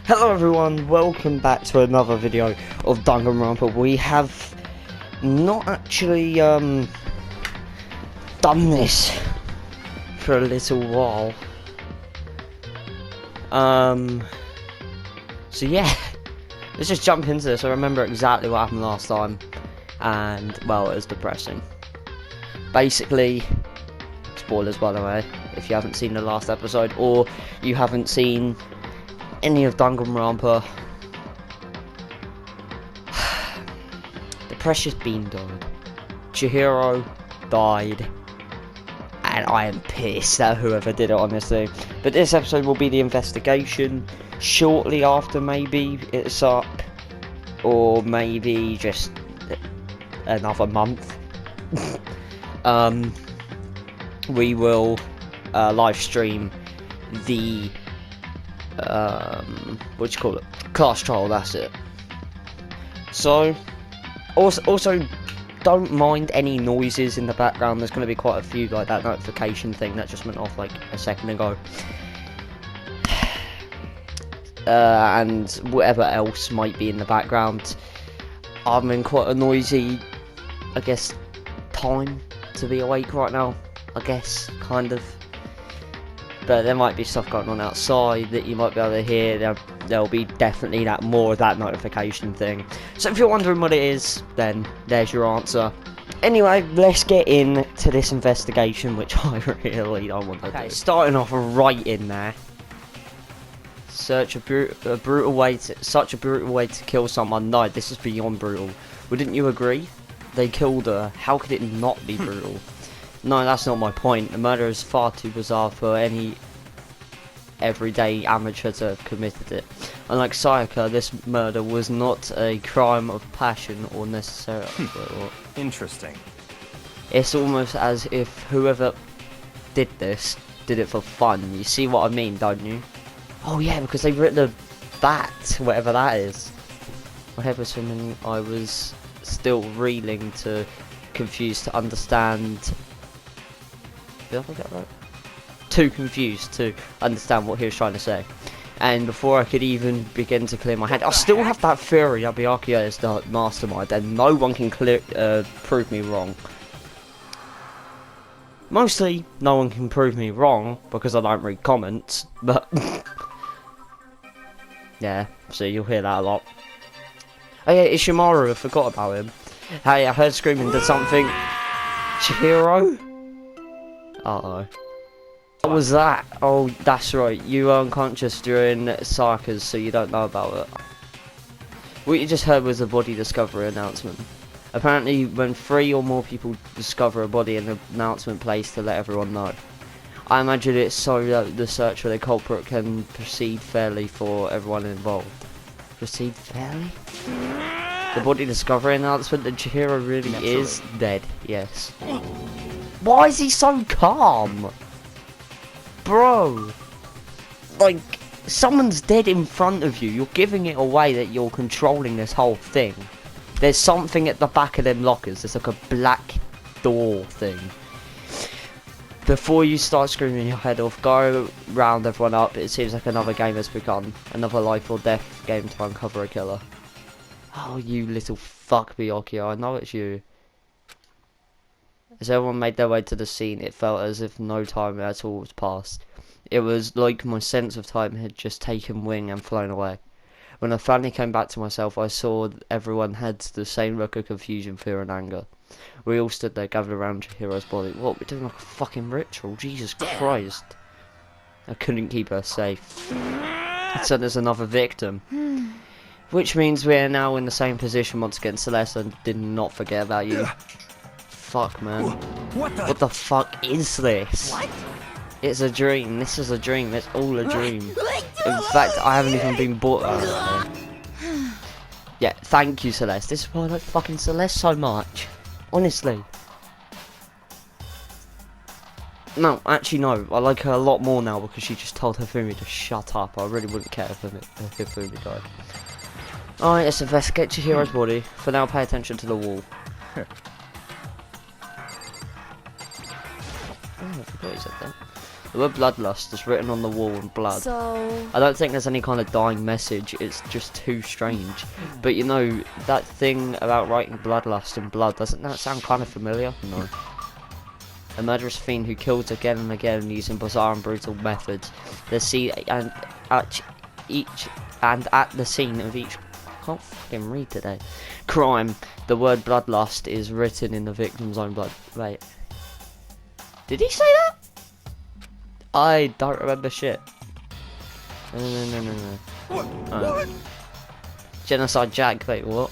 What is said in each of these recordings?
Hello everyone, welcome back to another video of Danganronpa. We have not actually done this for a little while. So yeah, let's just jump into this. I remember exactly what happened last time, and well, it was depressing. Basically, spoilers by the way, if you haven't seen the last episode or you haven't seen any of Danganronpa. The precious bean died. Chihiro died. And I am pissed at whoever did it, honestly. But this episode will be the investigation. Shortly after, maybe it's up. Or maybe just another month. We will live stream the what do you call it? Class trial, that's it. So also don't mind any noises in the background. There's going to be quite a few, like that notification thing that just went off like a second ago, and whatever else might be in the background. I'm in quite a noisy, I guess, time to be awake right now, I guess, kind of. But there might be stuff going on outside that you might be able to hear. There'll be definitely more of that notification thing. So if you're wondering what it is, then there's your answer. Anyway, let's get into this investigation, which I really don't want to do. Starting off right in there. Such a brutal way to kill someone. No, this is beyond brutal. Wouldn't you agree? They killed her. How could it not be brutal? No, that's not my point. The murder is far too bizarre for any everyday amateur to have committed it. Unlike Sayaka, this murder was not a crime of passion or necessarily. Interesting. It's almost as if whoever did this did it for fun. You see what I mean, don't you? Oh yeah, because they've written a bat, whatever that is. My head was swimming. I was still reeling, confused to understand. Did I get that right? Too confused to understand what he was trying to say. And before I could even begin to clear my head, I still have that theory that Byakuya is the mastermind, and no one can prove me wrong. Mostly, no one can prove me wrong, because I don't read comments, but yeah, so you'll hear that a lot. Oh yeah, Ishimaru, I forgot about him. Hey, I heard screaming, did something. Chihiro? Uh-oh. What was that? Oh, that's right. You were unconscious during Sayaka's, so you don't know about it. What you just heard was a body discovery announcement. Apparently, when 3 or more people discover a body, an announcement placed to let everyone know. I imagine it's so that the search for the culprit can proceed fairly for everyone involved. Proceed fairly? The body discovery announcement that Chihiro really is dead, yes. Why is he so calm? Bro, like, someone's dead in front of you. You're giving it away that you're controlling this whole thing. There's something at the back of them lockers. There's like a black door thing. Before you start screaming your head off, go round everyone up. It seems like another game has begun. Another life or death game to uncover a killer. Oh, you little fuck, Byakuya. I know it's you. As everyone made their way to the scene, it felt as if no time at all was passed. It was like my sense of time had just taken wing and flown away. When I finally came back to myself, I saw everyone had the same look of confusion, fear and anger. We all stood there gathered around Chihiro's body. What, we're doing like a fucking ritual? Jesus Christ. I couldn't keep her safe. So there's another victim. Which means we're now in the same position once again. Celeste, I did not forget about you. Fuck, man. What the fuck is this? What? It's a dream. This is a dream. It's all a dream. In fact, I haven't even been bought out of it. Yeah, thank you, Celeste. This is why I like fucking Celeste so much. Honestly. No, actually no. I like her a lot more now because she just told Hifumi to shut up. I really wouldn't care if Hifumi died. Alright, let's investigate Chihiro's body. For now, pay attention to the wall. Oh, I forgot he said that. The word bloodlust is written on the wall in blood. So... I don't think there's any kind of dying message, it's just too strange. But you know, that thing about writing bloodlust in blood, doesn't that sound kind of familiar? No. A murderous fiend who kills again and again using bizarre and brutal methods. The scene and at the scene of each... I can't fucking read today. Crime, the word bloodlust is written in the victim's own blood. Wait. Did he say that? I don't remember shit. No. What? Genocide Jack, wait, what?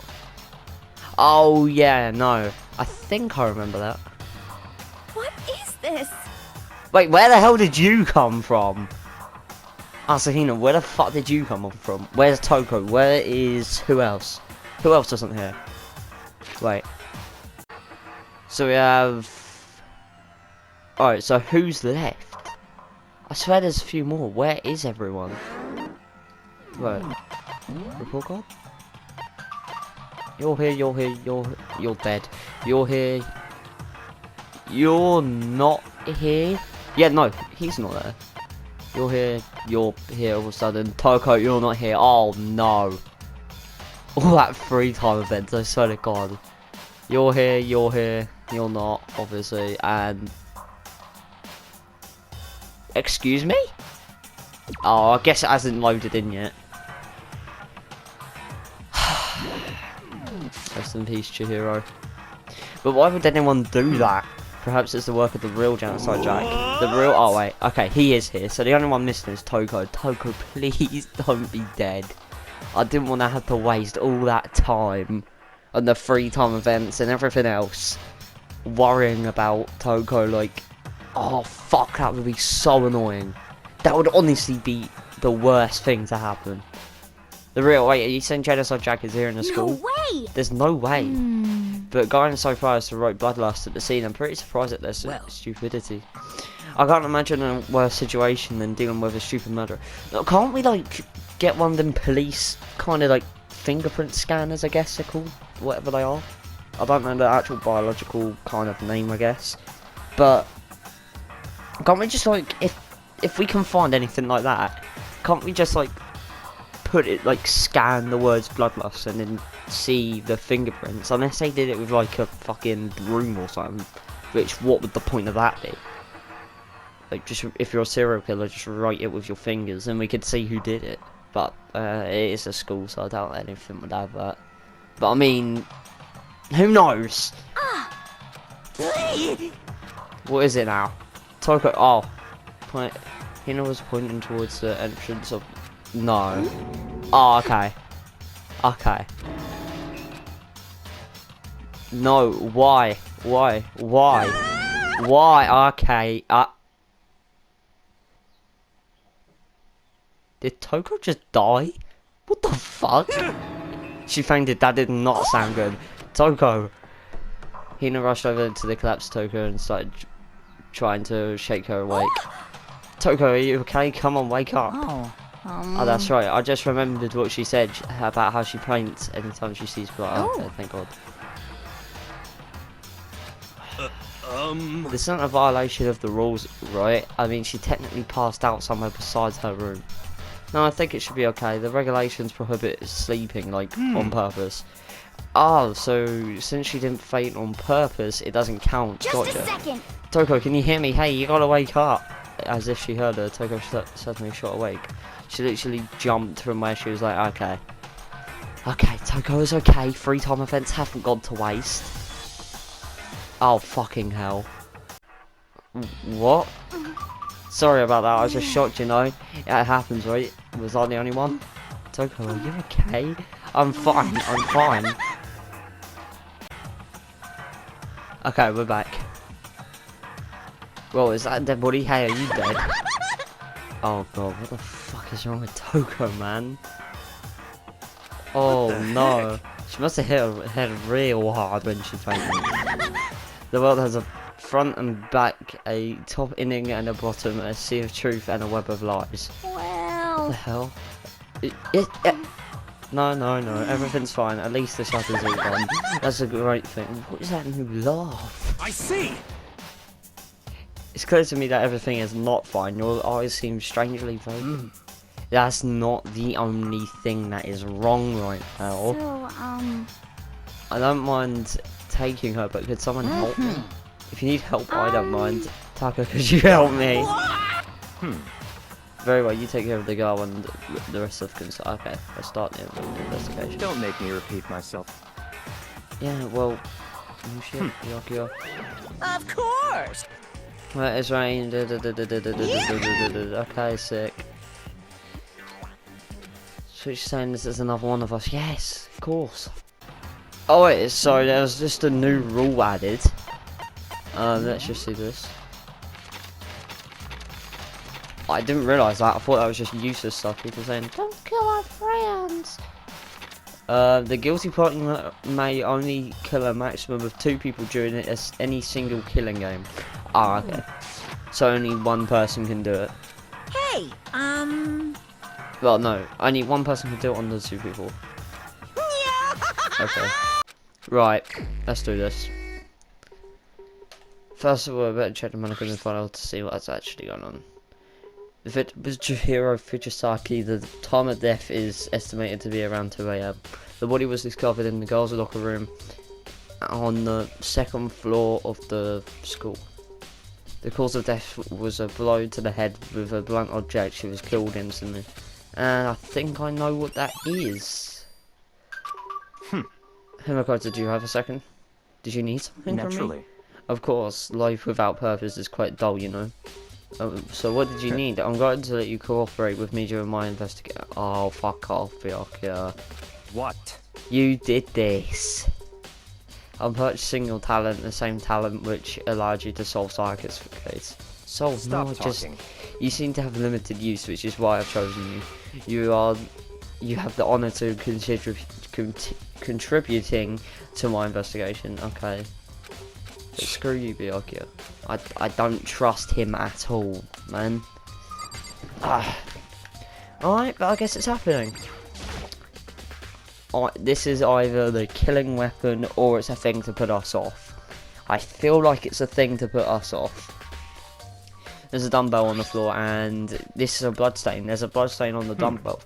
Oh, yeah, no. I think I remember that. What is this? Wait, where the hell did you come from? Asahina, where the fuck did you come from? Where's Toko? Where is... who else? Who else isn't here? Wait. So we have... Alright, so who's left? I swear there's a few more. Where is everyone? Right. Report card? You're here, you're dead. You're here. You're not here? Yeah, no, he's not there. You're here all of a sudden. Toko, you're not here. Oh no. All that free time events, I swear to God. You're here, you're not, obviously, and... Excuse me? Oh, I guess it hasn't loaded in yet. Rest in peace, Chihiro. But why would anyone do that? Perhaps it's the work of the real Genocide Jack. The real... Oh, wait. Okay, he is here. So the only one missing is Toko. Toko, please don't be dead. I didn't want to have to waste all that time on the free time events and everything else worrying about Toko, like... Oh, fuck, that would be so annoying. That would honestly be the worst thing to happen. The real... Wait, are you saying Genocide Jack is here in the school? No way! There's no way. But going so far as to write bloodlust at the scene, I'm pretty surprised at their stupidity. I can't imagine a worse situation than dealing with a stupid murderer. Now, can't we, like, get one of them police kind of, like, fingerprint scanners, I guess they're called? Whatever they are. I don't know the actual biological kind of name, I guess. But... can't we just, like, if we can find anything like that, can't we just, like, put it, like, scan the words bloodlust and then see the fingerprints? Unless they did it with, like, a fucking broom or something. Which, what would the point of that be? Like, just, if you're a serial killer, just write it with your fingers and we could see who did it. But, it is a school, so I doubt anything would have that. But, I mean, who knows? What is it now? Toko, oh, Hina was pointing towards the entrance of, no. Oh, okay. Okay. No, why? Why? Okay, did Toko just die? What the fuck? She fainted, that did not sound good. Toko. Hina rushed over to the collapsed Toko and started trying to shake her awake. Toko, are you okay? Come on, wake up. Oh, that's right. I just remembered what she said about how she faints anytime she sees blood. Oh, okay, thank God. This isn't a violation of the rules, right? I mean, she technically passed out somewhere besides her room. No, I think it should be okay. The regulations prohibit sleeping, like, on purpose. Oh, so since she didn't faint on purpose, it doesn't count. Just a second. Toko, can you hear me? Hey, you gotta wake up. As if she heard her, Toko suddenly shot awake. She literally jumped from where she was like, okay. Okay, Toko is okay. Free time events haven't gone to waste. Oh, fucking hell. What? Sorry about that, I was just shocked, you know. It happens, right? Was I the only one? Toko, are you okay? I'm fine, I'm fine. Okay, we're back. Whoa, is that a dead body? Hey, are you dead? Oh god, what the fuck is wrong with Toko, man? Oh no. She must have hit her head real hard when she fainted. The world has a front and back, a top inning and a bottom, a sea of truth and a web of lies. Well... What the hell? No, everything's fine. At least the shutter's all gone. That's a great thing. What is that new laugh? I see. It's clear to me that everything is not fine. Your eyes seem strangely vacant. That's not the only thing that is wrong right now. So, I don't mind taking her, but could someone help me? If you need help, I don't mind. Taka, could you help me? Very well, you take care of the girl and the rest of the okay, let's start the investigation. Don't make me repeat myself. Yeah, well, oh shit, Pinocchio. Of course. Well, it's rain. Okay, sick. So you're saying this is another one of us? Yes, of course. Oh wait, so there was just a new rule added. Let's just see this. I didn't realise that. I thought that was just useless stuff. People saying, "Don't kill our friends." The guilty party may only kill a maximum of 2 people during any single killing game. Ah, okay. So only one person can do it. Hey, Well, no, only one person can do it on the 2 people. Okay. Right, let's do this. First of all, I better check the mannequin file to see what's actually going on. If it was Chihiro Fujisaki, the time of death is estimated to be around 2 AM. The body was discovered in the girls' locker room on the 2nd floor of the school. The cause of death was a blow to the head with a blunt object. She was killed instantly. And I think I know what that is. Himiko, did you have a second? Did you need something from me? Naturally. Of course, life without purpose is quite dull, you know. So what did you need? I'm going to let you cooperate with me during my investigation. Oh, fuck off, Byakuya. What? You did this. I'm purchasing your talent, the same talent which allowed you to solve Sarkis case. Solve, Stop no, just... talking. You seem to have limited use, which is why I've chosen you. You have the honour to contributing to my investigation. Okay. But screw you, Byakuya. I don't trust him at all, man. Alright, but I guess it's happening. This is either the killing weapon or it's a thing to put us off. I feel like it's a thing to put us off. There's a dumbbell on the floor and this is a bloodstain. There's a bloodstain on the dumbbell.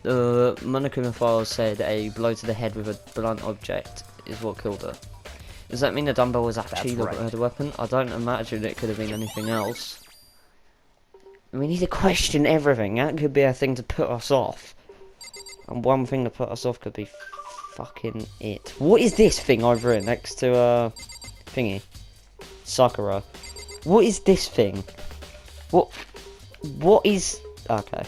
The Monokuma files said a blow to the head with a blunt object is what killed her. Does that mean the dumbbell was actually the weapon? I don't imagine it could have been anything else. We need to question everything. That could be a thing to put us off. And one thing to put us off could be fucking it. What is this thing over here next to, thingy? Sakura. What is this thing? What is... Okay.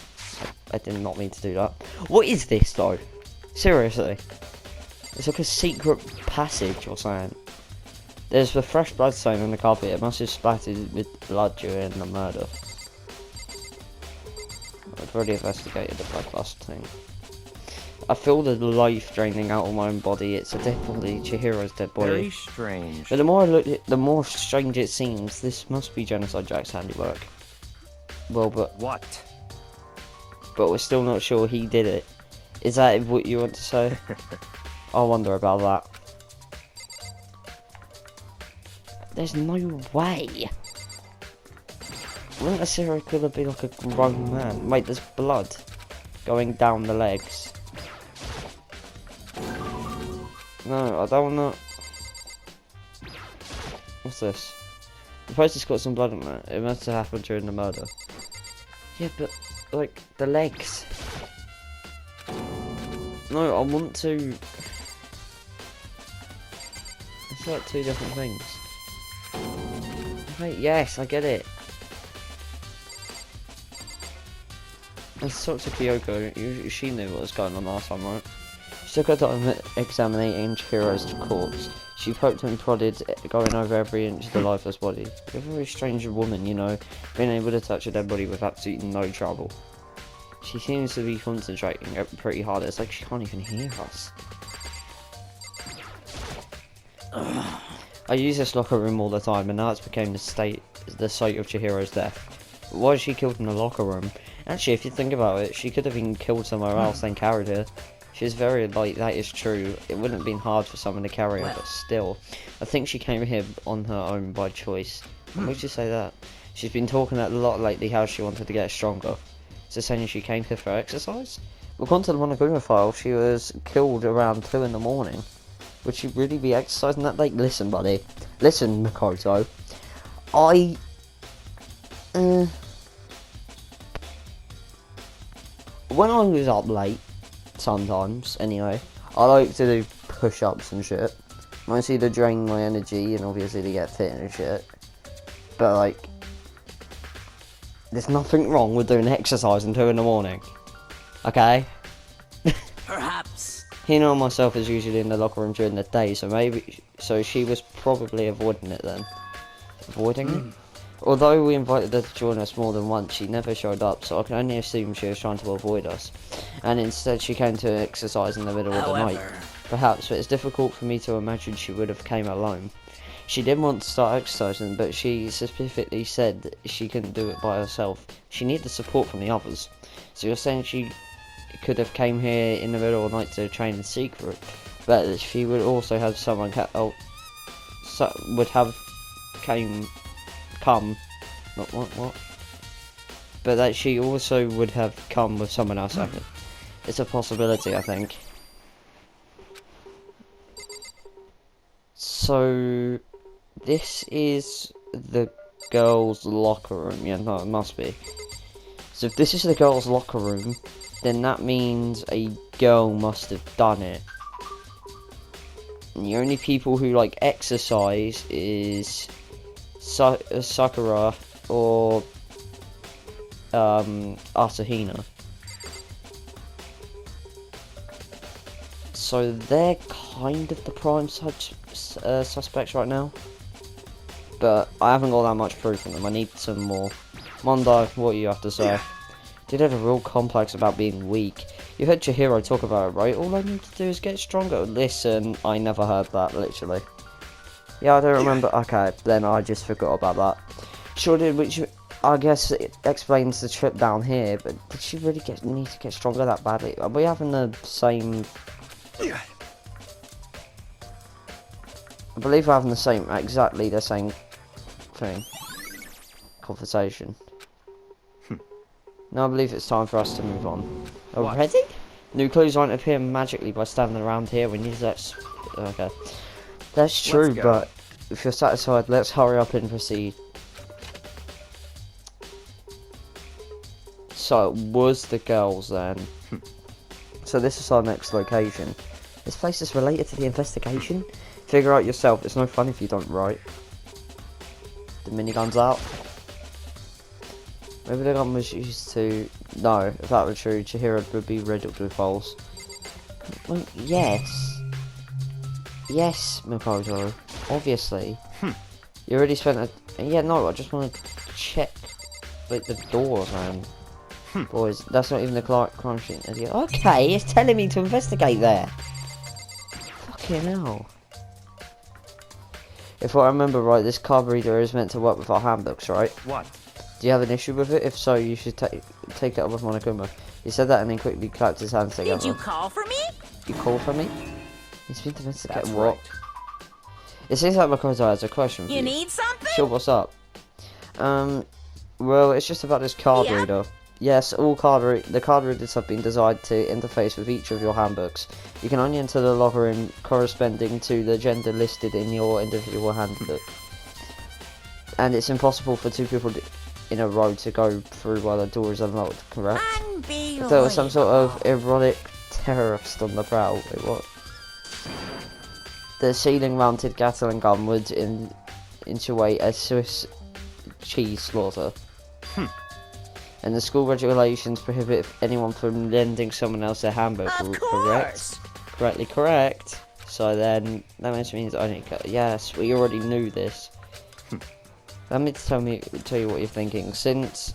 I did not mean to do that. What is this, though? Seriously. It's like a secret passage or something. There's a fresh blood stain on the carpet. It must have splattered with blood during the murder. I've already investigated the blood lust thing. I feel the life draining out of my own body. It's a dead body. Chihiro's dead body. Very strange. But the more I look at it, the more strange it seems. This must be Genocide Jack's handiwork. Well, but What? we're still not sure he did it. Is that what you want to say? I wonder about that. There's no way. Wouldn't a serial killer be like a grown man? Wait, there's blood going down the legs. No, I don't wanna... What's this? The poster's got some blood on it. It must have happened during the murder. Yeah, but, like, the legs. No, I want to... It's like 2 different things. Wait, yes, I get it. Let's talk to Kyoko. She knew what was going on last time, right? She took her time examining Chihiro's corpse. She poked and prodded, going over every inch of the lifeless body. You're a very strange woman, you know, being able to touch a dead body with absolutely no trouble. She seems to be concentrating pretty hard. It's like she can't even hear us. I use this locker room all the time, and now it's become the site of Chihiro's death. But why is she killed in the locker room? Actually, if you think about it, she could have been killed somewhere else then carried here. She's very light, that is true. It wouldn't have been hard for someone to carry her, but still. I think she came here on her own by choice. What makes you say that? She's been talking a lot lately how she wanted to get stronger. So saying she came here for exercise? According to the Monoguma file, she was killed around 2 in the morning. Would she really be exercising that late? Listen, buddy. Listen, Makoto. When I was up late, sometimes, anyway, I like to do push-ups and shit. Mostly to drain my energy and obviously to get fit and shit. But, like, there's nothing wrong with doing exercise at 2 in the morning. Okay? Perhaps. Hina and myself is usually in the locker room during the day, so she was probably avoiding it then. Avoiding it? Although we invited her to join us more than once, she never showed up, so I can only assume she was trying to avoid us. And instead she came to exercise in the middle of the night. Perhaps, but it's difficult for me to imagine she would have came alone. She did want to start exercising, but she specifically said she couldn't do it by herself. She needed support from the others. So you're saying she could have came here in the middle of the night to train in secret, but she would also have someone would have come. What? But that she also would have come with someone else. It's a possibility, I think. So this is the girls' locker room. Yeah, no, it must be. So if this is the girls' locker room, then that means a girl must have done it. And the only people who like exercise is Sakura or Asahina. So they're kind of the prime suspects right now. But I haven't got that much proof on them. I need some more. Mondo, what do you have to say? Dude had a real complex about being weak. You heard Chihiro talk about it, right? All I need to do is get stronger. Listen, I never heard that, literally. Yeah, I don't remember. Okay, then I just forgot about that. Sure did, which I guess it explains the trip down here, but did she really need to get stronger that badly? Are we having the same... I believe we're having exactly the same thing. Conversation. Now I believe it's time for us to move on. Already? New clues won't appear magically by standing around here. We need that. Okay. That's true, but if you're satisfied, let's hurry up and proceed. So, it was the girls then. So this is our next location. This place is related to the investigation. Figure out yourself. It's no fun if you don't, right? The minigun's out. Maybe the gun was used to... No, if that were true, Chihiro would be riddled with holes. Well, yes. Yes, Makoto. Obviously. You already spent a... Yeah, no, I just want to check, like, the doors, man. Boys, that's not even the crime scene, idiot. Okay, it's telling me to investigate there. Fucking hell. If I remember right, this card reader is meant to work with our handbooks, right? What? Do you have an issue with it? If so, you should take it up with Monokuma. He said that and then quickly clapped his hands together. Did you call for me? You called for me? He's been to investigate That's what? right. It seems like Makoto has a question for you. You need something? Sure, what's up? Well, it's just about this card reader. Yes, the card readers have been designed to interface with each of your handbooks. You can only enter the locker room corresponding to the gender listed in your individual handbook. And it's impossible for two people in a row to go through while the door is unlocked, correct? If there was some sort of erotic terrorist on the prowl, wait, what? The ceiling-mounted Gatling gun would insinuate a Swiss cheese slaughter. And the school regulations prohibit anyone from lending someone else their handbook, correct? Correct. So then, that means I need to... Yes, we already knew this. Let me tell you what you're thinking. Since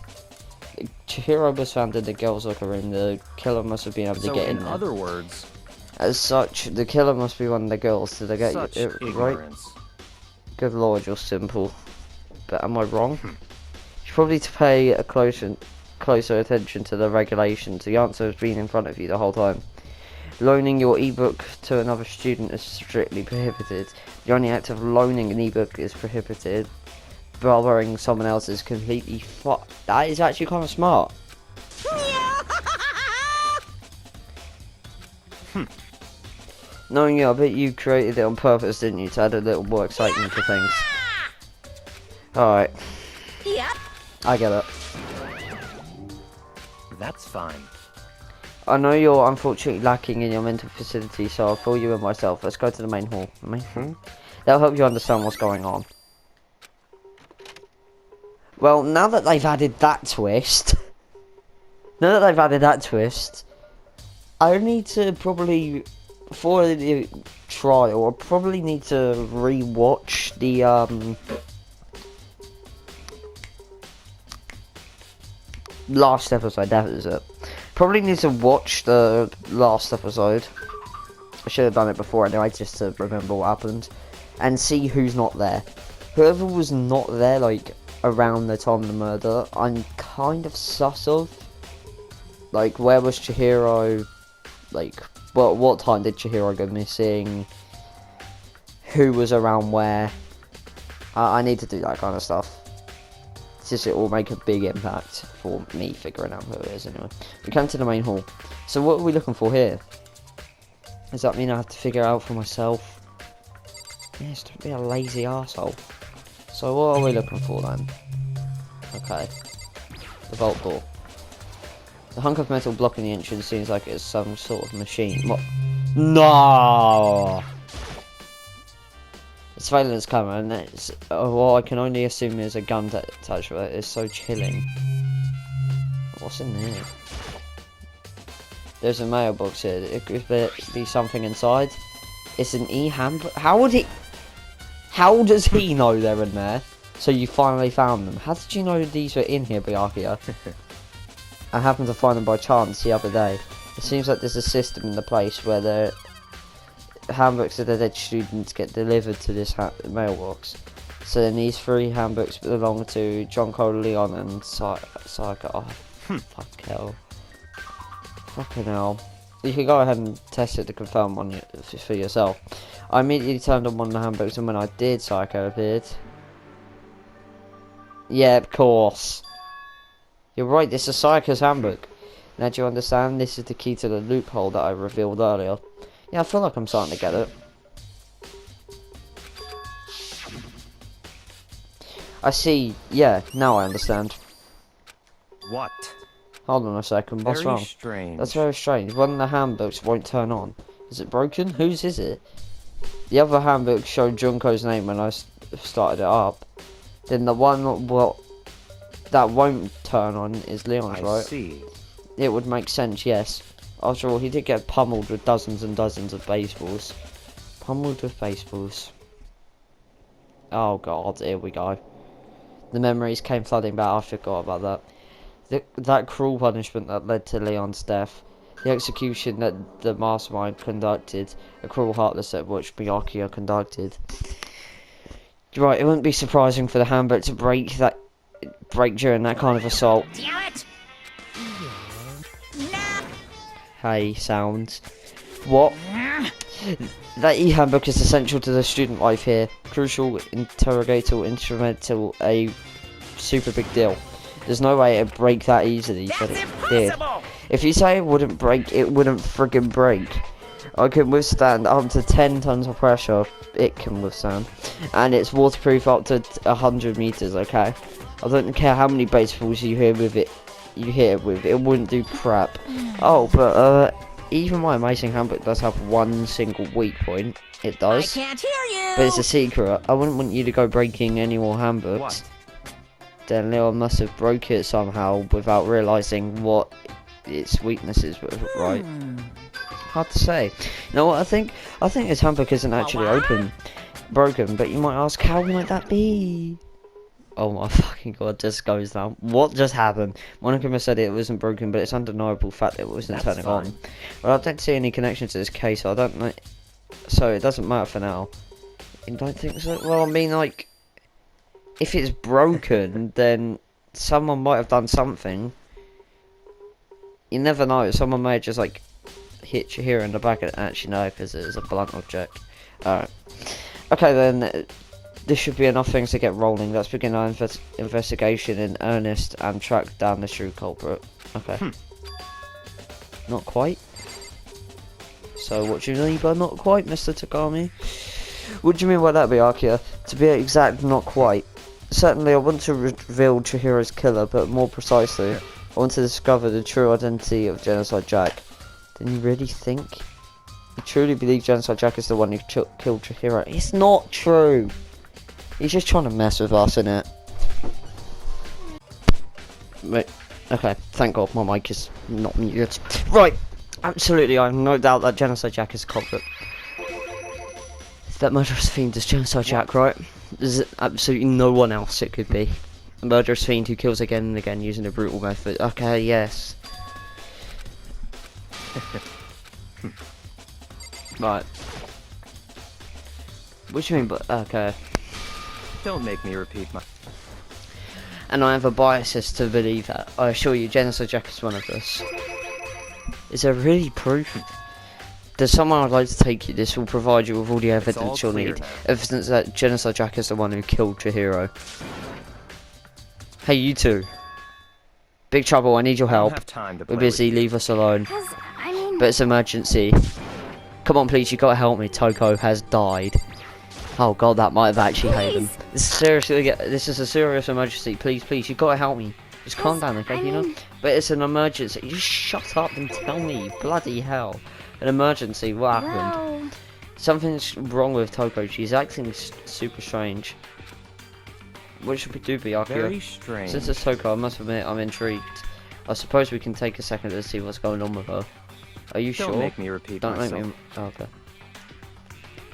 Chihiro was found in the girls' locker room, the killer must have been able to get in there. In other words... As such, the killer must be one of the girls. Did I get Such it right? ignorance. Good lord, you're simple. But am I wrong? You should probably to pay a closer attention to the regulations. The answer has been in front of you the whole time. Loaning your ebook to another student is strictly prohibited. The only act of loaning an ebook is prohibited bothering someone else is completely that is actually kind of smart. Knowing you, I bet you created it on purpose, didn't you? To add a little more excitement to things. Alright, Yep. I get it. That's fine. I know you're unfortunately lacking in your mental facility, so I'll fill you in myself. Let's go to the main hall. The main hall? That'll help you understand what's going on. Well, now that they've added that twist... I need to probably... Before the trial, I probably need to re-watch the, last episode, that is it. Probably need to watch the last episode. I should have done it before anyway, just to remember what happened. And see who's not there. Whoever was not there, like, around the time of the murder, I'm kind of sus of. Like, where was Chihiro? Like, what time did Chihiro go missing? Who was around where? I need to do that kind of stuff. It's just, it will make a big impact for me figuring out who it is anyway. We come to the main hall. So what are we looking for here? Does that mean I have to figure out for myself? Yes, don't be a lazy arsehole. So what are we looking for then? Okay. The vault door. The hunk of metal blocking the entrance seems like it's some sort of machine. What? No! The surveillance camera, and it's what I can only assume is a gun attached to it. It's so chilling. What's in there? There's a mailbox here. Could there be something inside? It's an e-handbook. How does he know they're in there? So you finally found them. How did you know these were in here, Byakuya? I happened to find them by chance the other day. It seems like there's a system in the place where the handbooks of the dead students get delivered to this mailbox. So then these 3 handbooks belong to John Cole, Leon, and Saika. Oh, fuck hell. Fucking hell. You can go ahead and test it to confirm on for yourself. I immediately turned on one of the handbooks, and when I did, Psycho appeared. Yeah, of course. You're right, this is Psycho's handbook. Now do you understand? This is the key to the loophole that I revealed earlier. Yeah, I feel like I'm starting to get it. I see. Yeah, now I understand. What? Hold on a second, what's Very wrong? strange. That's very strange. One of the handbooks won't turn on. Is it broken? Whose is it? The other handbook showed Junko's name when I started it up. Then the one that won't turn on is Leon's, right? I see. It would make sense, yes. After all, he did get pummeled with dozens and dozens of baseballs. Pummeled with baseballs. Oh god, here we go. The memories came flooding back. I forgot about that. That cruel punishment that led to Leon's death. The execution that the mastermind conducted. A cruel, heartless act which Byakuya conducted. Right, it wouldn't be surprising for the handbook to break during that kind of assault. Damn it! Hey, sounds. What? That e-handbook is essential to the student life here. Crucial, interrogator, instrumental, a super big deal. There's no way it'd break that easily, but it did. If you say it wouldn't break, it wouldn't friggin' break. I can withstand up to 10 tons of pressure. It can withstand. And it's waterproof up to 100 meters, okay? I don't care how many baseballs you hit it with, it wouldn't do crap. Oh, but even my amazing handbook does have one single weak point. It does. I can't hear you. But it's a secret. I wouldn't want you to go breaking any more handbooks. What? Then Leon must have broke it somehow without realizing what its weaknesses were, right? Hard to say. You know what I think? I think his handbook isn't actually broken, but you might ask, how might that be? Oh my fucking god, just goes down. What just happened? Monokuma said it wasn't broken, but it's undeniable fact that it wasn't turning on. Well, I don't see any connection to this case, so I don't know. So it doesn't matter for now. You don't think so? Well, I mean, like, if it's broken, then someone might have done something. You never know. Someone may have just, like, hit you here in the back. Actually, no, because it is a blunt object. Alright. Okay, then. This should be enough things to get rolling. Let's begin our investigation in earnest and track down the true culprit. Okay. Not quite. So what do you mean by not quite, Mr. Takami? What do you mean by that, Byakuya? To be exact, not quite. Certainly I want to reveal Chihiro's killer, but more precisely, I want to discover the true identity of Genocide Jack. Then you really think? You truly believe Genocide Jack is the one who killed Chihiro? It's not true! He's just trying to mess with us, innit? Wait, okay, thank God my mic is not muted. Right, absolutely, I have no doubt that Genocide Jack is a culprit. That murderous fiend is Genocide Jack, right? There's absolutely no one else it could be. A murderous fiend who kills again and again using a brutal method. Okay, yes. Right. What do you mean, but okay. Don't make me repeat my... And I have a bias to believe that. I assure you, Genocide Jack is one of us. Is there really proof? There's somewhere I'd like to take you. This will provide you with all the evidence you'll need. Now. Evidence that Genocide Jack is the one who killed Chihiro. Hey, you two. Big trouble, I need your I don't help. have time to We're play busy, with you. leave us alone. Cause, I mean... But it's emergency. Come on, please, you gotta help me. Toko has died. Oh god, that might have actually happened. This is a serious emergency. Please, you gotta help me. Just calm down, okay? You know. But it's an emergency. You just shut up and tell me. Bloody hell! An emergency. What happened? Well, Something's wrong with Toko. She's acting super strange. What should we do, Byakuya? Very strange. Since it's Toko, I must admit I'm intrigued. I suppose we can take a second to see what's going on with her. Are you Don't sure? make me repeat Don't myself. make me. Oh, okay.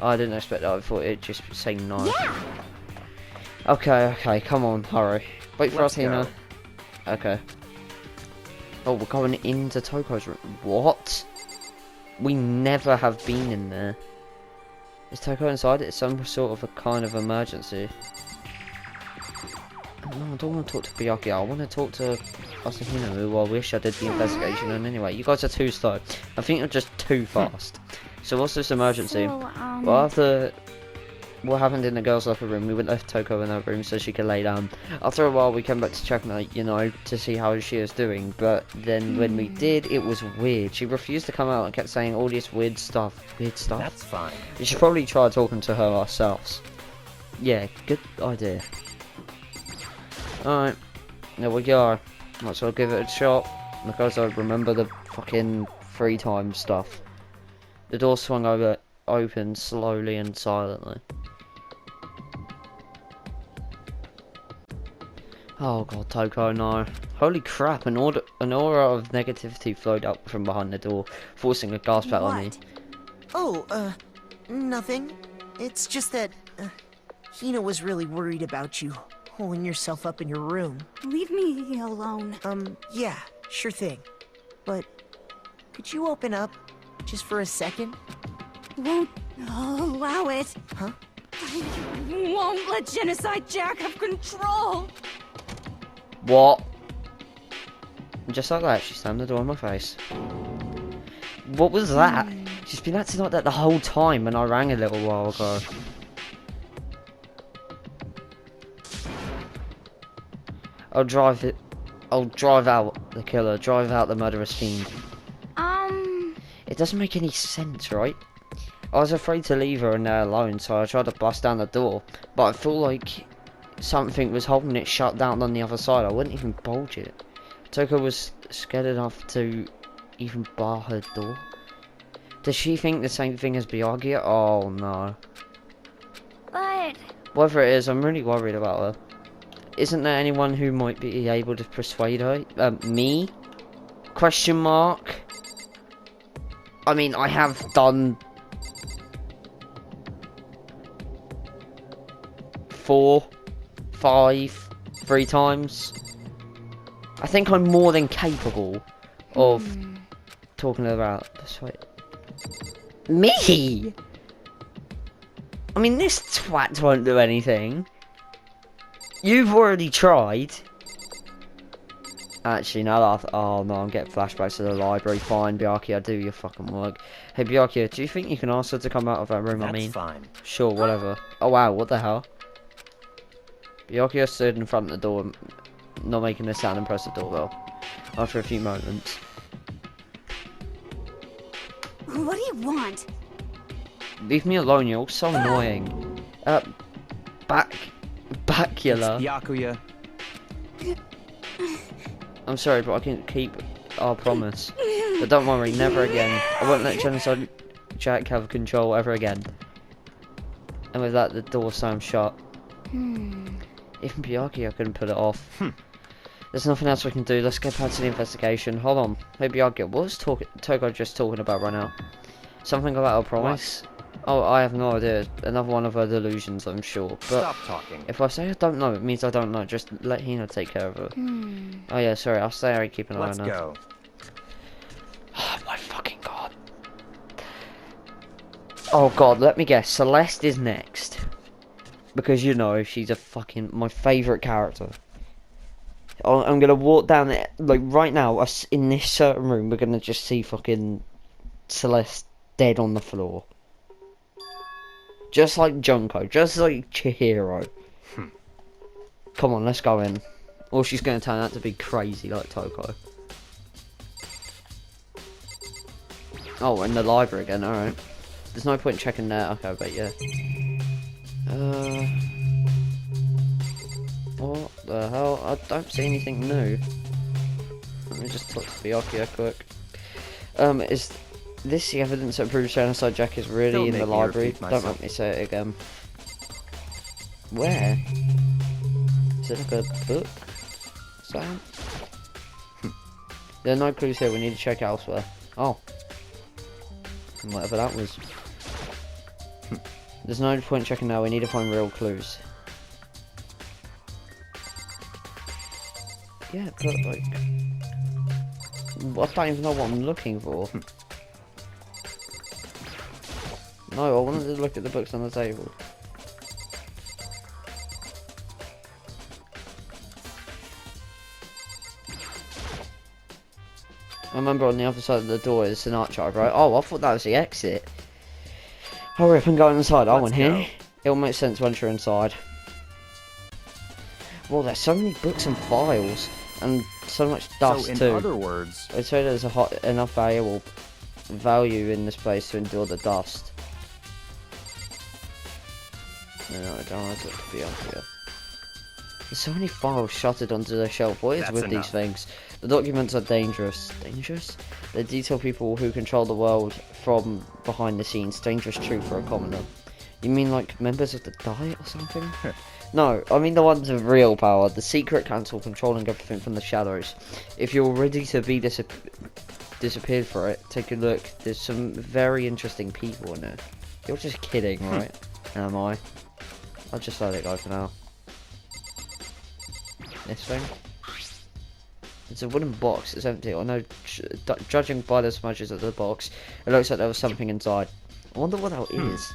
I didn't expect that. I thought it'd just say no. yeah. Okay, come on, hurry. Wait for us, Let's Hina. go. Okay. Oh, we're going into Toko's room. What? We never have been in there. Is Toko inside? It's some sort of a kind of emergency. No, I don't want to talk to Byakuya. I want to talk to Asahino, who I wish I did the investigation on anyway. You guys are too slow. I think you're just too fast. So what's this emergency? So, Well, after what happened in the girls' locker room, we left Toko in her room so she could lay down. After a while, we came back to check on her, you know, to see how she was doing. But then when we did, it was weird. She refused to come out and kept saying all this weird stuff. That's fine. We should probably try talking to her ourselves. Yeah, good idea. Alright, there we go. Might as well give it a shot, because I remember the fucking 3 times stuff. The door swung open slowly and silently. Oh god, Toko, no. Holy crap, an aura of negativity flowed up from behind the door, forcing a gasp out on me. Oh, nothing. It's just that, Hina was really worried about you, holding yourself up in your room. Leave me alone. Yeah, sure thing. But, could you open up, just for a second? Won't allow it. Huh? I won't let Genocide Jack have control. What? Just like that, she slammed the door in my face. What was that? She's been acting like that the whole time when I rang a little while ago. I'll drive out the killer, drive out the murderous fiend. It doesn't make any sense, right? I was afraid to leave her in there alone, so I tried to bust down the door, but I feel like something was holding it shut down on the other side. I wouldn't even bulge it. Toko was scared enough to even bar her door. Does she think the same thing as Byakuya? Oh no. But Whatever it is, I'm really worried about her. Isn't there anyone who might be able to persuade her? Me? Question mark? I mean, I have done 4, 5, 3 times. I think I'm more than capable of talking about persuade. Me? I mean, this twat won't do anything. You've already tried. Actually, now that oh no, I'm getting flashbacks to the library. Fine, Byakuya, do your fucking work. Hey, Byakuya, do you think you can ask her to come out of that room? That's I mean, fine. sure, whatever. Oh wow, what the hell? Byakuya stood in front of the door, not making a sound, and pressed the doorbell. After a few moments. What do you want? Leave me alone, you're all so annoying. Bacula. Byakuya. I'm sorry, but I can keep our promise. But don't worry, never again. I won't let Genocide Jack have control ever again. And with that, the door slammed shut. Even Byakuya couldn't put it off. There's nothing else we can do. Let's get back to the investigation. Hold on. Hey Byakuya, what was Togo just talking about right now? Something about a promise? Oh, I have no idea. Another one of her delusions, I'm sure. But Stop talking. if I say I don't know, it means I don't know. Just let Hina take care of it. Oh yeah, sorry. I'll stay here and keep an eye on Let's her. go. Oh my fucking god. Oh god, let me guess. Celeste is next. Because you know, she's a fucking my favourite character. I'm gonna walk down there, like right now, us in this certain room, we're gonna just see fucking Celeste dead on the floor. Just like Junko, just like Chihiro. Come on, let's go in. Or she's gonna turn out to be crazy like Toko. Oh, in the library again, alright. There's no point checking there, okay, but yeah. What the hell? I don't see anything new. Let me just talk to Byakuya quick. Is this the evidence that proves Genocide Jack is really Don't in the make me library? repeat Don't myself. make me say it again. Where? Is it like a book? Sound? There are no clues here, we need to check elsewhere. Oh. Whatever that was. There's no point checking now, we need to find real clues. Yeah, but like... I don't even know what I'm looking for. No, I wanted to look at the books on the table. I remember on the other side of the door is an archive, right? Oh, I thought that was the exit. Hurry up and go inside. Oh, in here? It'll make sense once you're inside. Well, there's so many books and files, and so much dust So in too. other words, I'd say there's enough value in this place to endure the dust. No, I don't want it to be up here. There's so many files shuttered onto the shelf. What is That's with these enough. things? The documents are dangerous. Dangerous? They detail people who control the world from behind the scenes. Dangerous truth for a commoner. You mean like members of the Diet or something? No, I mean the ones with real power. The secret council controlling everything from the shadows. If you're ready to be disappeared for it, take a look. There's some very interesting people in there. You're just kidding, right? Am I? I'll just let it go for now. This thing? It's a wooden box, it's empty. I know, judging by the smudges of the box, it looks like there was something inside. I wonder what that is.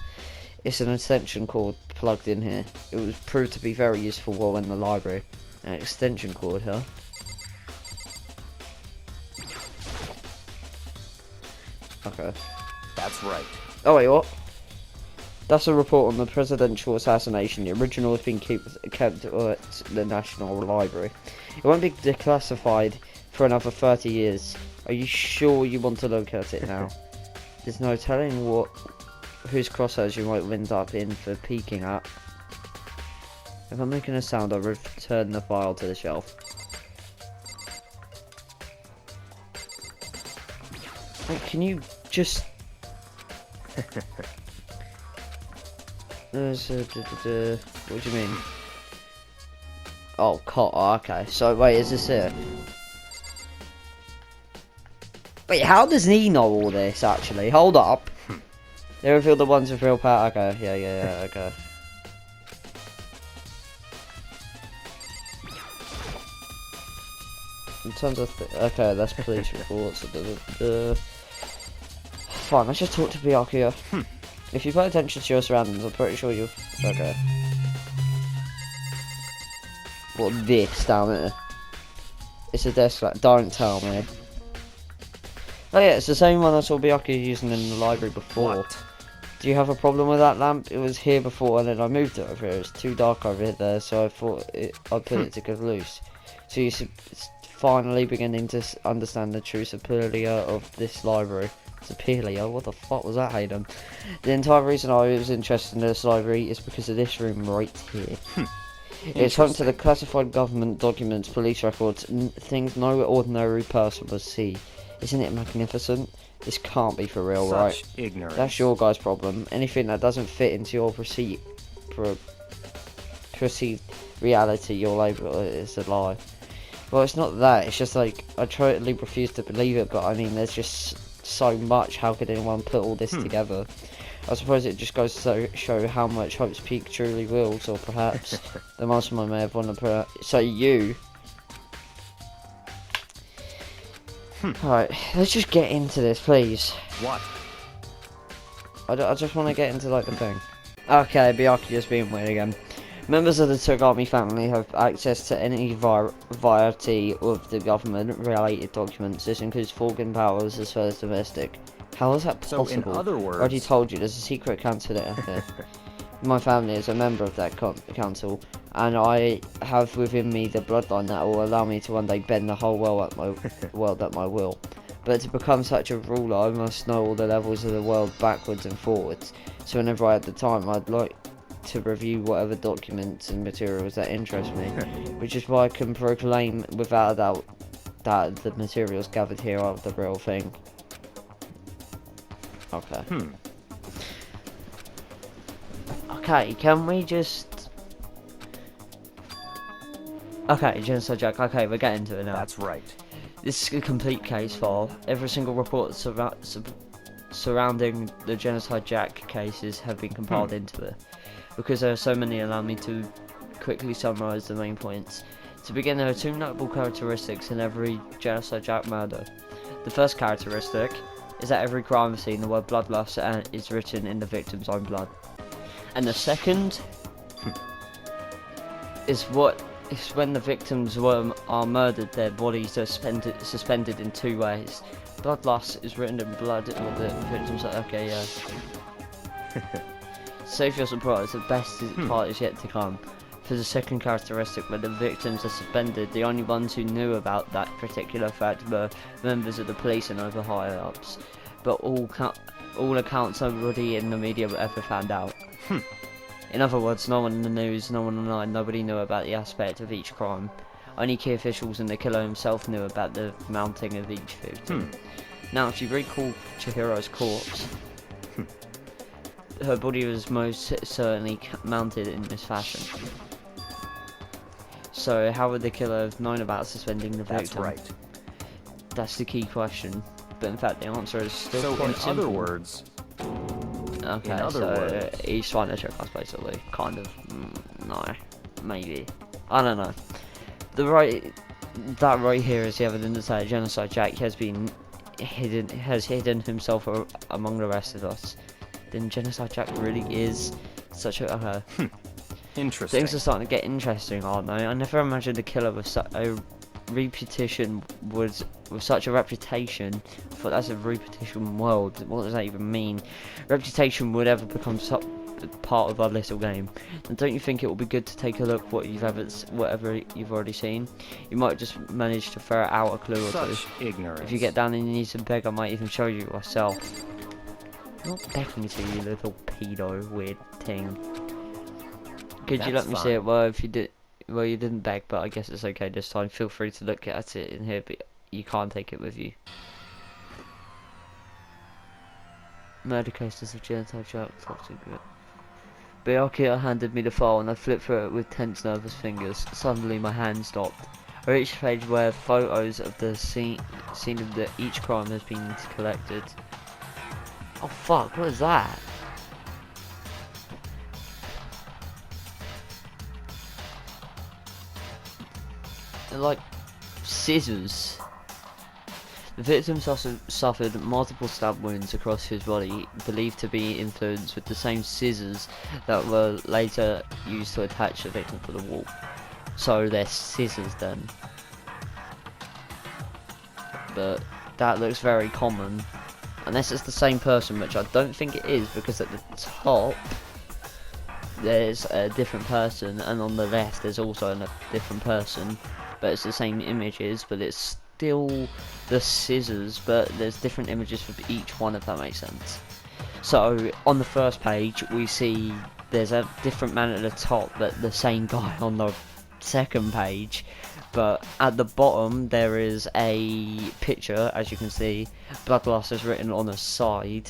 It's an extension cord plugged in here. It was proved to be very useful while in the library. An extension cord, huh? Okay. that's right. Oh wait, what? That's a report on the presidential assassination. The original has been kept at the National Library. It won't be declassified for another 30 years. Are you sure you want to look at it now? There's no telling whose crosshairs you might end up in for peeking at. If I'm making a sound, I'll return the file to the shelf. Wait, can you just... what do you mean? Oh, okay. So, wait, is this it? Wait, how does he know all this, actually? Hold up. They reveal the ones with real power. Okay, yeah, okay. In terms of... okay, that's police reports. Fine, let's just talk to Byakuya. If you pay attention to your surroundings, I'm pretty sure you've... okay. What, this down there? It's a desk lamp. Don't tell me. Oh yeah, it's the same one I saw Byakuya using in the library before. What? Do you have a problem with that lamp? It was here before and then I moved it over here. It's too dark over there, so I thought I'd put it to good use. So you're finally beginning to understand the true superior of this library. Superior? What the fuck was that, Hayden? The entire reason I was interested in this library is because of this room right here. It's home to the classified government documents, police records, and things no ordinary person would see. Isn't it magnificent? This can't be for real, Such right? ignorance. That's your guy's problem. Anything that doesn't fit into your perceived reality, your label is a lie. Well, it's not that. It's just like, I totally refuse to believe it, but I mean, there's just so much. How could anyone put all this together? I suppose it just goes to show how much Hope's Peak truly wields, or perhaps the mastermind may have wanted to so you. Alright, let's just get into this, please. What? I just want to get into like the thing. Okay, Byakuya just being weird again. Members of the Togami family have access to any variety of the government-related documents. This includes foreign powers as well as domestic. How is that possible? So, in other words... I already told you, there's a secret council there. My family is a member of that council, and I have within me the bloodline that will allow me to one day bend the whole world at my will. But to become such a ruler, I must know all the levels of the world backwards and forwards. So whenever I have the time, I'd like to review whatever documents and materials that interest me, which is why I can proclaim without a doubt that the materials gathered here are the real thing. Okay. Okay, can we just... Okay, Genocide Jack, okay, we're getting to it now. That's right. This is a complete case file. Every single report surrounding the Genocide Jack cases have been compiled into it. Because there are so many, allow me to quickly summarise the main points. To begin, there are two notable characteristics in every Genocide Jack murder. The first characteristic is that every crime scene, the word bloodlust is written in the victim's own blood. And the second is when the victims are murdered, their bodies are suspended in two ways. Bloodlust is written in blood, or the victims are okay, yeah. Save your surprise, the best part is yet to come. For the second characteristic, when the victims are suspended, the only ones who knew about that particular fact were members of the police and other higher ups. But all accounts nobody in the media ever found out. In other words, no one in the news, no one online, nobody knew about the aspect of each crime. Only key officials and the killer himself knew about the mounting of each victim. Now, if you recall Chihiro's corpse, her body was most certainly mounted in this fashion. So, how would the killer have known about suspending the victim? That's right. That's the key question. But in fact, the answer is still So, quite in simple. other words... Okay, so he's trying to trick us, basically. Kind of. No. Maybe. I don't know. That right here is the evidence that Genocide Jack has hidden himself among the rest of us. Then Genocide Jack really is such a... Interesting. Things are starting to get interesting, aren't they? I never imagined a killer with such a reputation with such a reputation. I thought that's a reputation world. What does that even mean? Reputation would ever become part of our little game. And don't you think it will be good to take a look whatever you've already seen? You might just manage to ferret out a clue or two. Such ignorance. If you get down on your knees and beg, I might even show you myself. I'm not begging to you, little pedo weird thing. Could you let me see it? Well, if you did. Well, you didn't beg, but I guess it's okay this time. Feel free to look at it in here, but you can't take it with you. Murder cases of Genocide Jack, top secret. Byakuya handed me the file and I flipped through it with tense, nervous fingers. Suddenly, my hand stopped. I reached a page where photos of the scene of each crime has been collected. Oh fuck! What is that? Like scissors. The victim suffered multiple stab wounds across his body, believed to be influenced with the same scissors that were later used to attach the victim to the wall. So they're scissors then. But that looks very common. unless it's the same person, which I don't think it is, because at the top there's a different person, and on the left there's also a different person, but it's the same images, but it's still the scissors, but there's different images for each one, if that makes sense. So on the first page we see there's a different man at the top, but the same guy on the second page. But at the bottom there is a picture, as you can see. Bloodlust is written on the side.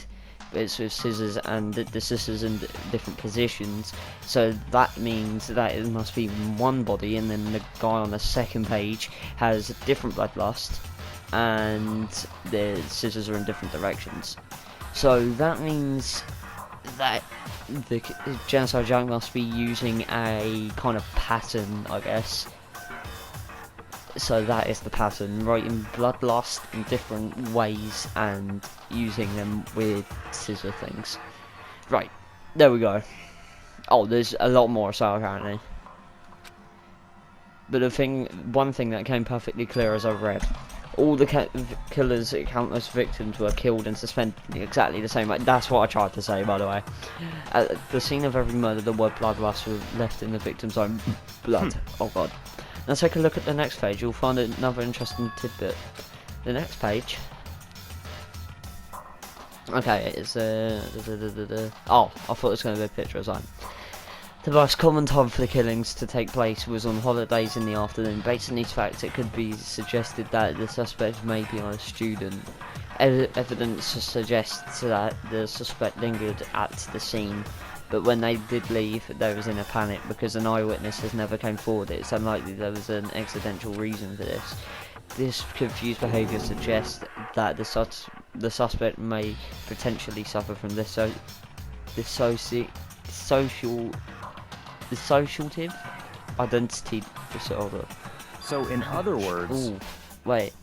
It's with scissors, and the scissors in different positions. So that means that it must be one body, and then the guy on the second page has different bloodlust, and the scissors are in different directions. So that means that the Genocide Jack must be using a kind of pattern, I guess. So that is the pattern, writing bloodlust in different ways and using them with scissor things. Right, there we go. Oh, there's a lot more, so apparently. But one thing that came perfectly clear as I read, all the killers' countless victims were killed and suspended in exactly the same way. That's what I tried to say, by the way. At the scene of every murder, the word bloodlust was left in the victim's own blood. Oh god. Now take a look at the next page, you'll find another interesting tidbit. The next page... Okay, it's oh, I thought it was going to be a picture of something. The most common time for the killings to take place was on holidays in the afternoon. Based on these facts, it could be suggested that the suspect may be a student. Evidence suggests that the suspect lingered at the scene, but when they did leave, they was in a panic because an eyewitness has never came forward. It's unlikely there was an accidental reason for this. This confused behaviour suggests that the suspect may potentially suffer from dissociative identity disorder. So, in other words... Ooh, wait.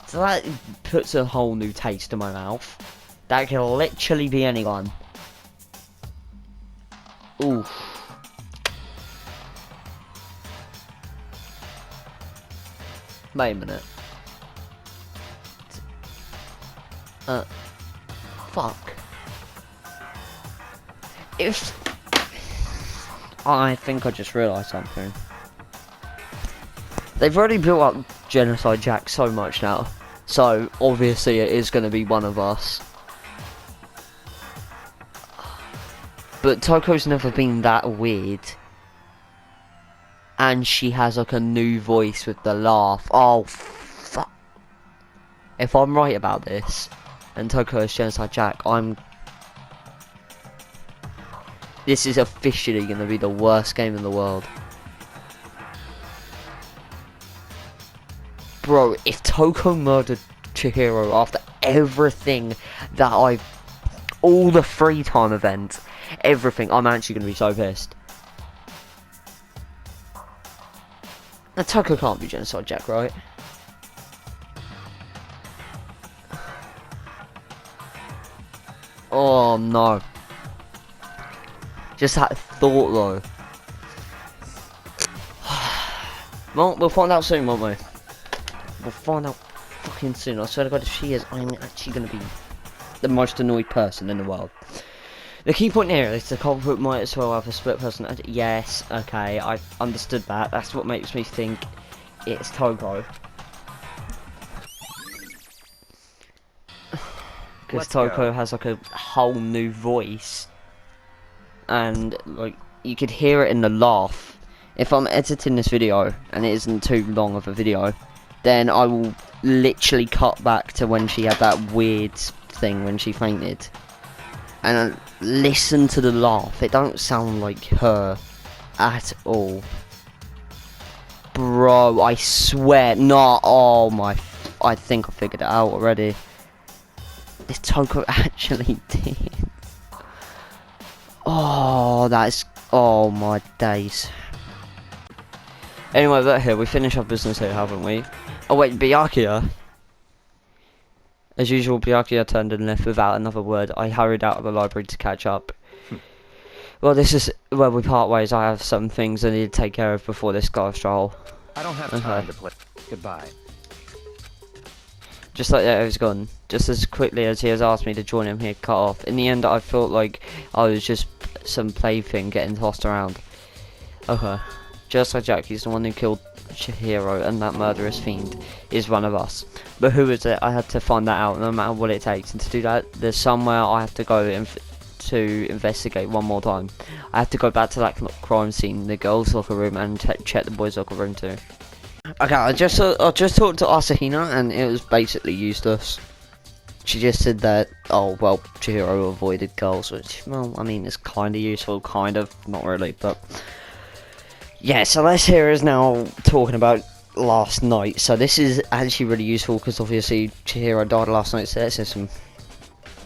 So that puts a whole new taste in my mouth. That can literally be anyone. Ooh. Wait a minute. Fuck. If... I think I just realised something. They've already built up Genocide Jack so much now. So, obviously it is going to be one of us. But Toko's never been that weird. And she has like a new voice with the laugh. Oh, fuck. If I'm right about this, and Toko is Genocide Jack, this is officially going to be the worst game in the world. Bro, if Toko murdered Chihiro after everything that all the free time events, everything, I'm actually going to be so pissed. Now, Toko can't be Genocide Jack, right? Oh no. Just that thought though. Well, we'll find out soon, won't we? We'll find out fucking soon. I swear to God, if she is, I'm actually going to be the most annoyed person in the world. The key point here is the culprit might as well have a split personality. Yes, okay, I understood that. That's what makes me think it's Toko. Because Toko has like a whole new voice. And like, you could hear it in the laugh. If I'm editing this video, and it isn't too long of a video, then I will literally cut back to when she had that weird thing when she fainted. And listen to the laugh. It don't sound like her at all. Bro, I swear. No, oh my. I think I figured it out already. This Toko actually did. Oh, that's. Oh my days. Anyway, that here, we finish our business here, haven't we? Oh wait, Byakuya. As usual, Byakuya turned and left without another word. I hurried out of the library to catch up. Well, this is where we part ways. I have some things I need to take care of before this golf stroll. I don't have time to play. Goodbye. Just like that, he was gone. Just as quickly as he has asked me to join him, he had cut off. In the end, I felt like I was just some plaything getting tossed around. Okay. Just like Jack, he's the one who killed Chihiro, and that murderous fiend is one of us. But who is it? I had to find that out, no matter what it takes. And to do that, there's somewhere I have to go to investigate one more time. I have to go back to that crime scene, the girls' locker room, and check the boys' locker room too. Okay, I just talked to Asahina, and it was basically useless. She just said that, oh well, Chihiro avoided girls, which, well, I mean, it's kind of useful, kind of, not really, but yeah. So let's hear us now talking about last night. So this is actually really useful because obviously Chihiro died last night. So let's hear some.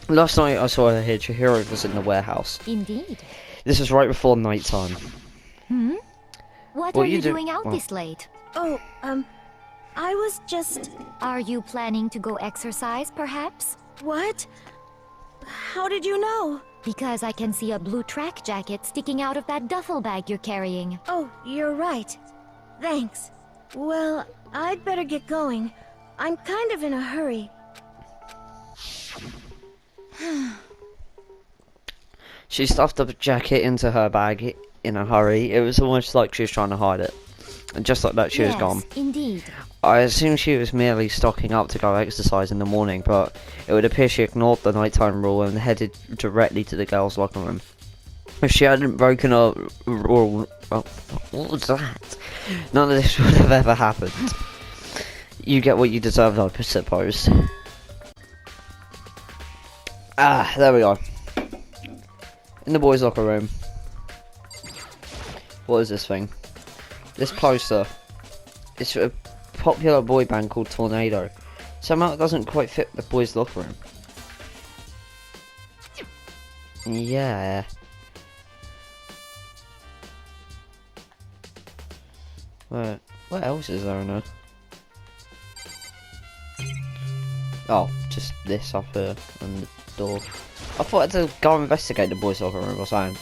Last night I saw her here. Chihiro was in the warehouse. Indeed. This was right before night time. What are you doing out well, this late? Oh, I was just... Are you planning to go exercise, perhaps? What? How did you know? Because I can see a blue track jacket sticking out of that duffel bag you're carrying. Oh, you're right. Thanks. Well, I'd better get going. I'm kind of in a hurry. She stuffed the jacket into her bag in a hurry. It was almost like she was trying to hide it. And just like that, she was gone. Indeed. I assume she was merely stocking up to go exercise in the morning, but it would appear she ignored the nighttime rule and headed directly to the girls' locker room. If she hadn't broken a rule... Oh, what was that? None of this would have ever happened. You get what you deserve, I suppose. Ah, there we go. In the boys' locker room. What is this thing? This poster. It's a popular boy band called Tornado. Somehow it doesn't quite fit the boys' locker room. Yeah. What else is there in there? Oh, just this up here and the door. I thought I had to go investigate the boys' locker room or something.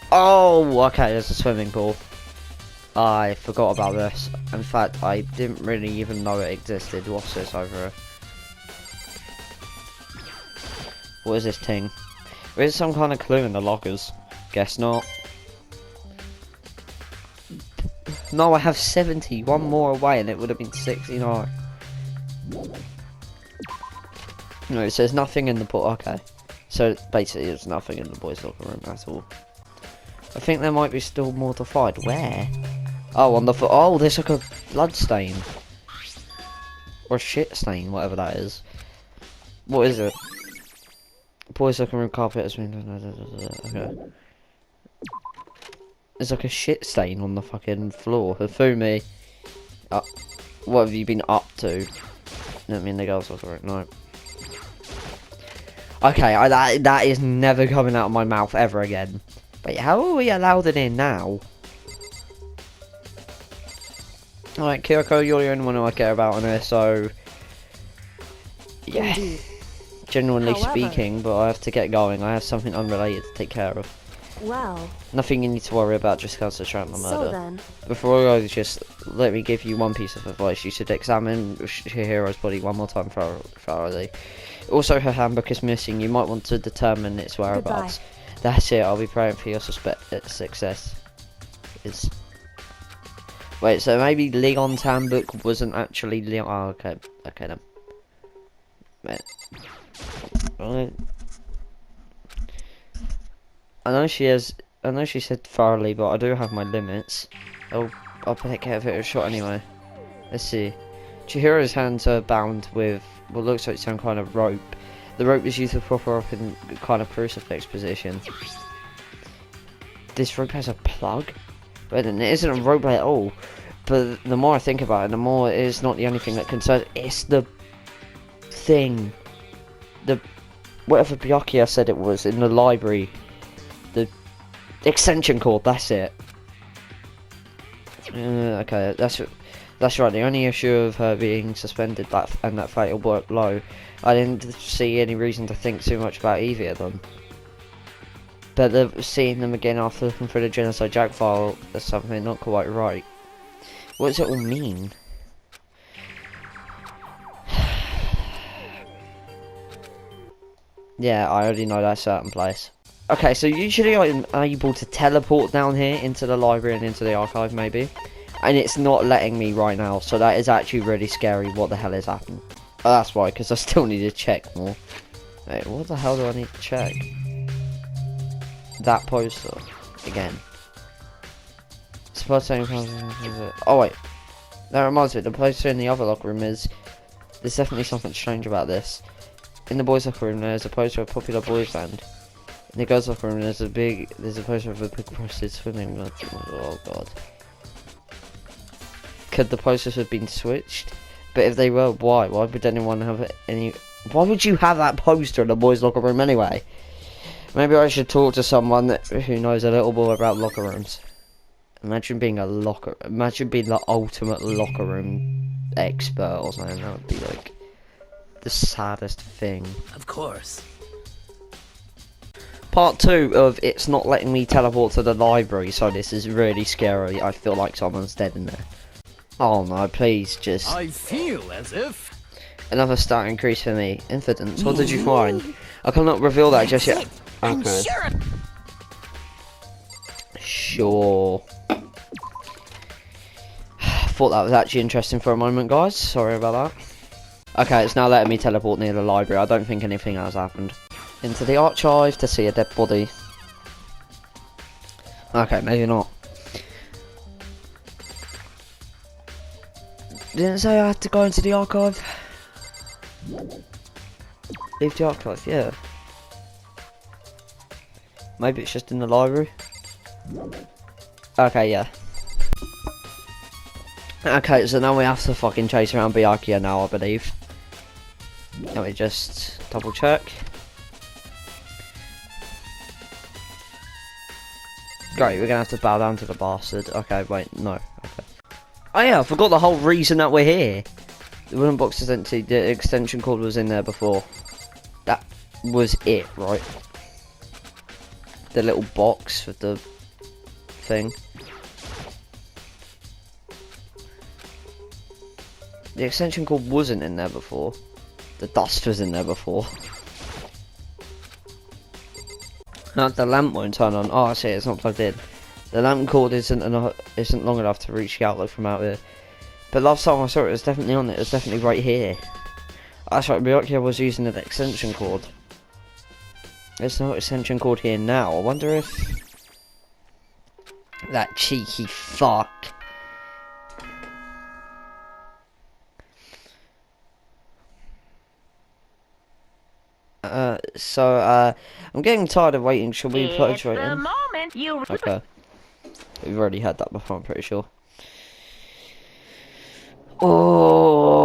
Oh, okay, there's a swimming pool. I forgot about this. In fact, I didn't really even know it existed. What's this over here? What is this thing? Is some kind of clue in the lockers? Guess not. No, I have 70. One more away and it would have been 69. No, it says nothing in the pool. Okay. So basically there's nothing in the boys' locker room at all. I think there might be still more to find. Where? Oh, on the floor. Oh, there's like a blood stain. Or a shit stain, whatever that is. What is it? Boys' locker room carpet has been... Okay. There's like a shit stain on the fucking floor. Hifumi. What have you been up to? I mean, the girls' locker room. No. Okay, that is never coming out of my mouth ever again. Wait, how are we allowed it in now? Alright, Kyoko, you're the only one who I care about on here, so... Yeah. Indeed. Genuinely However, speaking, but I have to get going. I have something unrelated to take care of. Well, Nothing you need to worry about, just concentrate on the murder. so then. Before I go, just let me give you one piece of advice. You should examine Chihiro's body one more time thoroughly. Also, her handbook is missing. You might want to determine its whereabouts. Goodbye. That's it. I'll be praying for your success. Wait, so maybe Leon's handbook wasn't actually Leon. Oh, okay. Okay then. Wait. Right. I know she said thoroughly, but I do have my limits. I'll take care of it a shot anyway. Let's see. Chihiro's hands are bound with what looks like some kind of rope. The rope is used to prop her up in kind of crucifix position. This rope has a plug? But it isn't a rope at all. But the more I think about it, the more it is not the only thing that concerns. It's the thing. Whatever Byakuya said it was in the library. The extension cord, that's it. Okay, that's right. The only issue of her being suspended and that fatal blow, I didn't see any reason to think too much about either of them. But seeing them again after looking through the Genocide Jack file is something not quite right. What does it all mean? Yeah, I already know that certain place. Okay, so usually I'm able to teleport down here into the library and into the archive, maybe. And it's not letting me right now, so that is actually really scary. What the hell is happening? Oh, that's why, because I still need to check more. Wait, what the hell do I need to check? That poster. Again. Oh, wait. That reminds me, the poster in the other locker room is... There's definitely something strange about this. In the boys' locker room, there's a poster of a popular boys band. In the girls' locker room, there's a poster of a big-breasted swimming. Oh, God. Could the posters have been switched? But if they were, why? Why would anyone have any... Why would you have that poster in the boys' locker room anyway? Maybe I should talk to someone who knows a little more about locker rooms. Imagine being the ultimate locker room expert or something. That would be like the saddest thing. Of course. Part 2 of it's not letting me teleport to the library, so this is really scary. I feel like someone's dead in there. Oh no, please just... I feel as if... Another stat increase for me. Infidence, what did you find? I cannot reveal that just yet. I'm Okay. sure. Sure. Thought that was actually interesting for a moment, guys. Sorry about that. Okay, it's now letting me teleport near the library. I don't think anything has happened. Into the archive to see a dead body. Okay, maybe not. Didn't say I had to go into the archive. Leave the archive, yeah. Maybe it's just in the library. Okay, yeah. Okay, so now we have to fucking chase around Byakuya now, I believe. Let me just double check. Great, we're gonna have to bow down to the bastard. Okay, wait, no. Okay. Oh yeah, I forgot the whole reason that we're here. The wooden box is empty, the extension cord was in there before. That was it, right? The little box with the thing. The extension cord wasn't in there before. The dust was in there before. No, the lamp won't turn on. Oh, I see, it's not plugged in. The lamp cord isn't long enough to reach the outlet from out here. But last time I saw it was definitely on it. It was definitely right here. That's right, Byakuya was using an extension cord. There's no extension cord here now. I wonder if... That cheeky fuck. I'm getting tired of waiting. Shall we plug straight in? moment you... Okay. We've already had that before, I'm pretty sure. Oh,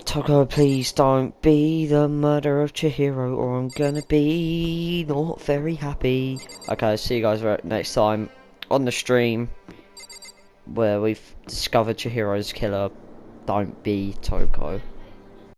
Toko, please don't be the murderer of Chihiro, or I'm gonna be not very happy. Okay, see you guys next time on the stream where we've discovered Chihiro's killer. Don't be Toko.